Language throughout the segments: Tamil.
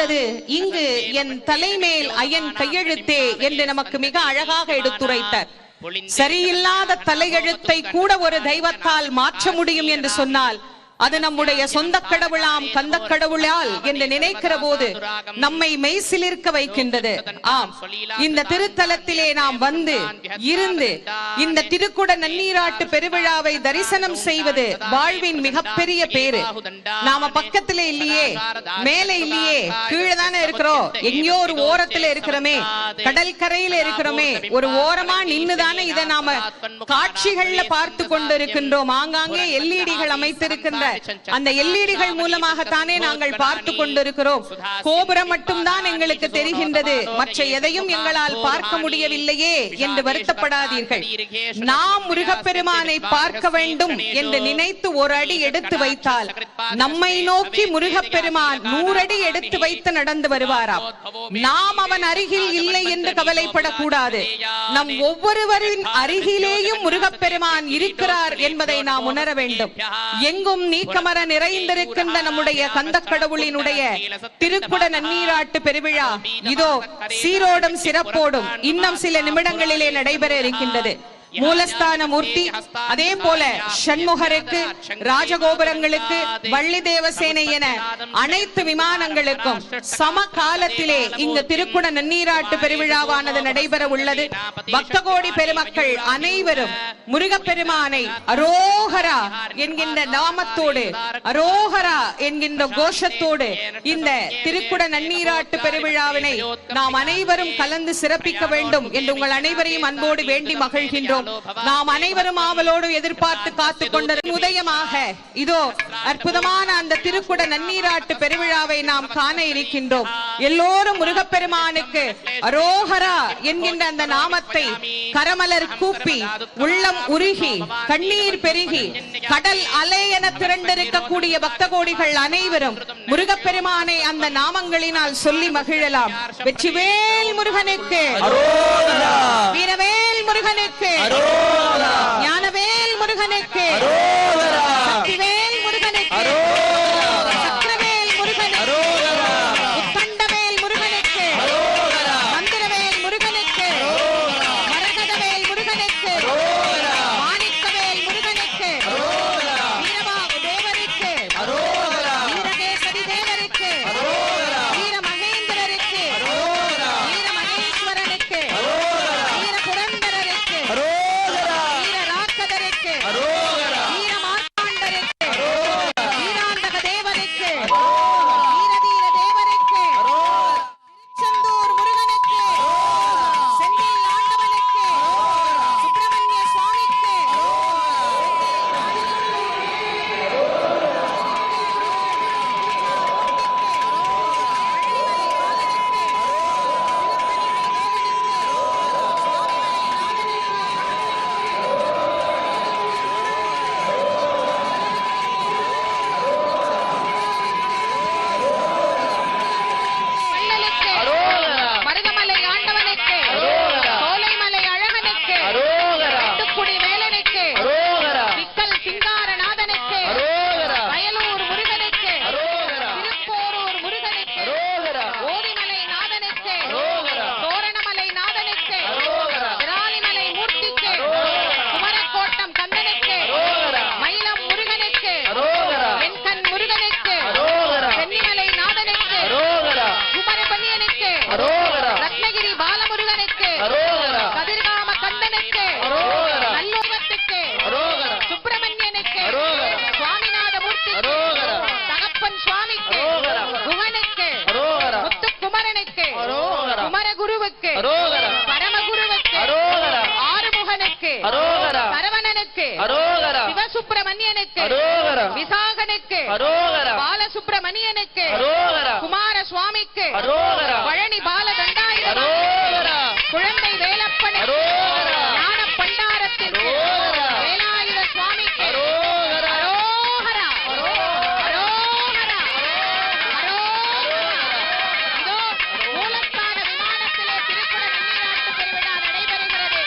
வாழ்ந்தது இங்கு என் தலைமேல் அயன் கையெழுத்தே என்று நமக்கு மிக அழகாக எடுத்துரைத்தார். சரியில்லாத தலையெழுத்தை கூட ஒரு தெய்வத்தால் மாற்ற முடியும் என்று சொன்னால் அது நம்முடைய சொந்த கடவுளாம் கந்த கடவுளால் என்று நினைக்கிற போது நம்மை மெய்சிலிர்க்க வைக்கின்றது. ஆம், இந்த திருத்தலத்திலே நாம் வந்து இருந்து இந்த திருக்குட நன்னீராட்டு பெருவிழாவை தரிசனம் செய்வது வாழ்வின் மிகப்பெரிய பேரு. நாம பக்கத்திலே இல்லையே, மேலே இல்லையே, கீழே தானே இருக்கிறோம். எங்கேயோ ஒரு ஓரத்துல இருக்கிறோமே, கடல் கரையில இருக்கிறோமே, ஒரு ஓரமா நின்னுதானே இதை நாம காட்சிகள்ல பார்த்து கொண்டிருக்கின்றோம். ஆங்காங்கே எல்இடிகள் அமைத்திருக்கின்ற அந்த எல்இடிகள் மூலமாகத்தானே நாங்கள் பார்த்து கொண்டிருக்கிறோம். கோபுரம் மட்டும்தான் எங்களுக்கு தெரிகின்றது, மற்ற எதையும் எங்களால் பார்க்க முடியவில்லையே என்று வருத்தப்படாதீர்கள். நாம் முருகப்பெருமானை பார்க்க வேண்டும் என்று நினைத்து ஒரு அடி எடுத்து வைத்தால் நம்மை நோக்கி முருகப்பெருமான் 100 அடி எடுத்து வைத்து நடந்து வருவாராம். நாம் அவன் அருகில் இல்லை என்று கவலைப்படக்கூடாது. நம் ஒவ்வொருவரின் அருகிலேயும் முருகப்பெருமான் இருக்கிறார் என்பதை நாம் உணர வேண்டும். எங்கும் நீக்கமர நிறைந்திருக்கின்ற நம்முடைய கந்த கடவுளினுடைய திருக்குட நன்னீராட்டு பெருவிழா இதோ சீரோடும் சிறப்போடும் இன்னும் சில நிமிடங்களிலே நடைபெற இருக்கின்றது. மூலஸ்தான மூர்த்தி, அதே போல ஷண்முகருக்கு, ராஜகோபுரங்களுக்கு, வள்ளி தேவசேனை என அனைத்து விமானங்களுக்கும் சம காலத்திலே இங்கு திருக்குட நன்னீராட்டு பெருவிழாவானது நடைபெற உள்ளது. பக்த கோடி பெருமக்கள் அனைவரும் முருகப்பெருமானை அரோகரா என்கின்ற நாமத்தோடு, அரோகரா என்கின்ற கோஷத்தோடு இந்த திருக்குட நன்னீராட்டு பெருவிழாவினை நாம் அனைவரும் கலந்து சிறப்பிக்க வேண்டும் என்று உங்கள் அனைவரையும் அன்போடு வேண்டி மகிழ்கின்றோம். நாம் அனைவரும் ஆவலோடு எதிர்பார்த்து காத்துக் கொண்ட உதயமாக இதோ அற்புதமான அந்த திருக்குட நன்னீராட்டு பெருவிழாவை நாம் காண இருக்கின்றோம். எல்லோரும் முருகப்பெருமானுக்கு அரோகரா என்கின்ற அந்த நாமத்தை கரமலர் கூப்பி, உள்ளம் உருகி, கண்ணீர் பெருகி, கடல் அலை என திரண்டிருக்கக்கூடிய பக்த கோடிகள் அனைவரும் முருகப்பெருமானை அந்த நாமங்களினால் சொல்லி மகிழலாம். வெற்றிவேல் முருகனுக்கு, வீரவேல் முருகனுக்கு, ஞானவேல் முருகனுக்கு, சக்திவேல் முருகனுக்கு, சக்கரவேல் முருகனுக்கு, உத்தண்டவேல் முருகனுக்கு, மந்திரவேல் முருகனுக்கு, மரகதவேல் முருகனுக்கு, மாணிக்கவேல் முருகனுக்கு, வீரபாகு தேவருக்கு, வீரகேசரி தேவருக்கு, வீர மகேந்திரருக்கு, வீர மகேஸ்வரனுக்கு, வீர புரந்தரருக்கு, வீர ராக்கதருக்கு, வீர மார்த்தாண்டருக்கு, வீராந்தக தேவருக்கு, வீரதீர தேவருக்கு, திருச்செந்தூர் முருகனுக்கு, செந்தில் ஆண்டவனுக்கு, சுப்பிரமணிய சுவாமிக்கு, மருதமலை ஆண்டவனுக்கு, சோலைமலை அழகனுக்கு, எட்டுக்குடி வேலனுக்கு, விக்கல் சிங்காரநாதனுக்கு, வயலூர் முருகனுக்கு, திருப்போரூர் முருகனுக்கு, ஓதிமலை நாதனுக்கு, தோரணமலை நாதனுக்கு, விராலிமலை மூர்த்திக்கு, குமரக்கோட்டம் கந்தனுக்கு, மயிலம் முருகனுக்கு, வெண்கண் முருகனுக்கு, சென்னிமலை நாதனுக்கு, குமரபதியனுக்கு, ரத்னகிரி பாலமுருகனுக்கு, கதிர்காம கந்தனுக்கு, நல்லூவத்துக்கு, சுப்பிரமணியனுக்கு, சுவாமிநாத மூர்த்திக்கு, தகப்பன் சுவாமிக்கு, குகனுக்கு, முத்துக்குமரனுக்கு, குமரகுருவுக்கு, பரமகுருவுக்கு, ஆறுமுகனுக்கு, சரவணனுக்கு, சிவசுப்பிரமணியனுக்கு, விசாகனுக்கு, பாலசுப்பிரமணியனுக்கு, குமார சுவாமிக்கு, பழனி பாலதண்டாயுதம், குழந்தை வேலப்பனுக்கு, ஞான பண்டாரத்திற்கு, வேலாயுத சுவாமிக்கு, அரோகரா, அரோகரா, அரோகரா. இதோ மூலஸ்தான விமானத்திலே திருக்குட நன்னீராட்டு பெருவிழா நடைபெறுகிறது.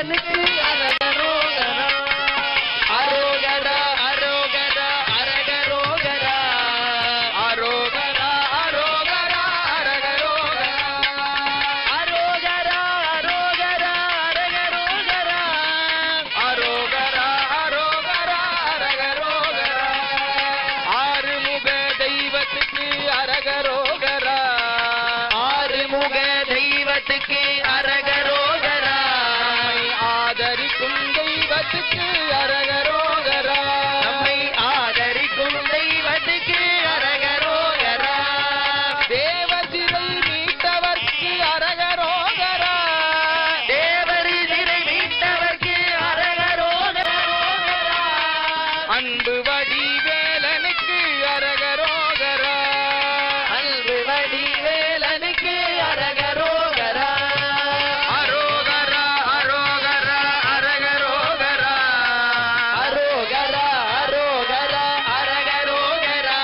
வேலனுக்கு அரகரோகரா. அரோகரா அரோகரா அரகரோகரா. அரோகரா அரோகரா அரகரோகரா. அரோகரா அரோகரா அரகரோகரா. அரோகரா அரோகரா அரகரோகரா. ஆறுமுக தெய்வத்துக்கு அரகரோகரா. ஆறுமுக தெய்வத்துக்கு அரகரோகரா. ஆதரிக்கும் தெய்வத்துக்கு அரகரோகரா. நம்மை ஆதரிக்கும் தெய்வத்துக்கு அரகரோகரா. தேவசிறை மீட்டவர்க்கு அரகரோகரா. தேவரி சிறை மீட்டவர்க்கு அரகரோகரா. அன்பு வடி வேலனுக்கு அரகரோகரா. அன்பு வடி வேலனுக்கு அரகரோகரா. அரோகரா அரோகரா அரகரோகரா. அரோகரா அரோகரா அரகரோகரா.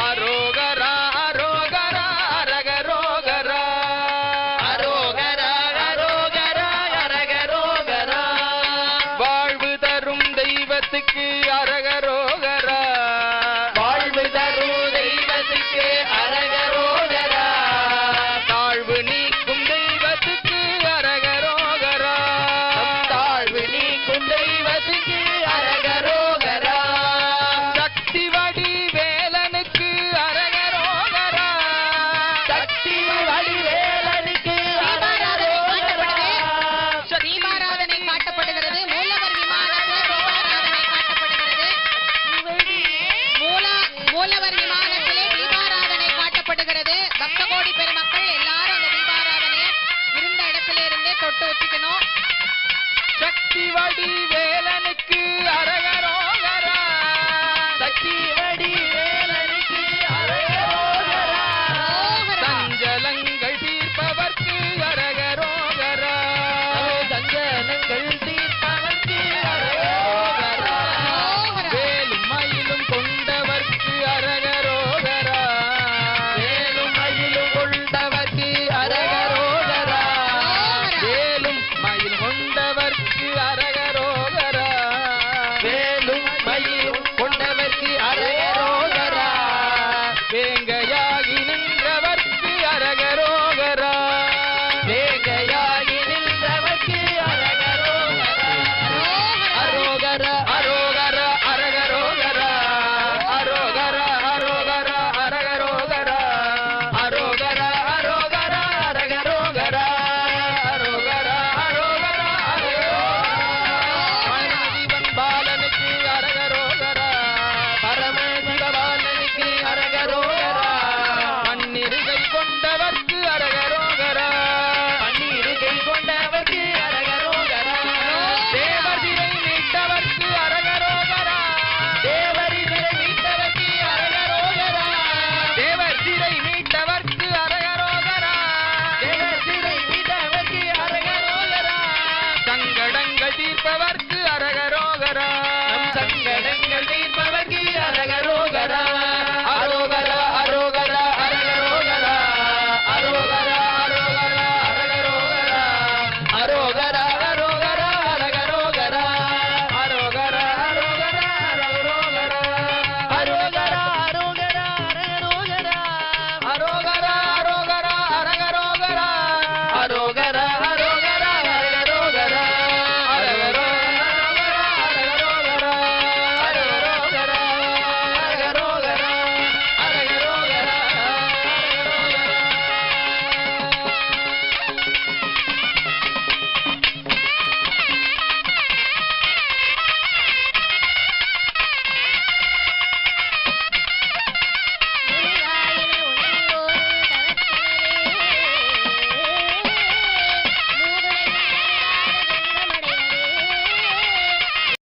அரோகரா அரோகரா அரகரோகரா. அரோகரா அரோகரா அரகரோகரா. வாழ்வு தரும் தெய்வத்துக்கு அரகரோகரா. வாழ்வு தரும் தெய்வத்துக்கு அரகரோகரா. தாழ்வு நீக்கும் தெய்வத்துக்கு அரகரோகரா. தாழ்வு நீக்கும் தெய்வத்துக்கு அரகரோகரா. சக்தி வடி வேலனுக்கு அரகரோகரா. சக்தி வடி வேலனுக்கு அரகரோகரா. தீபாராதனை காட்டப்படுகிறது. மூலவர் விமானத்தில் தீபாராதனை காட்டப்படுகிறது. மூலவர் விமானத்திலே தீபாராதனை காட்டப்படுகிறது. பக்த கோடி பெருமக்கள் எல்லாரும் அந்த தீபாராதனையை இருந்த இடத்துல இருந்தே தொட்டு வச்சுக்கணும். சக்தி வடி வேலனுக்கு அரகரோகரா.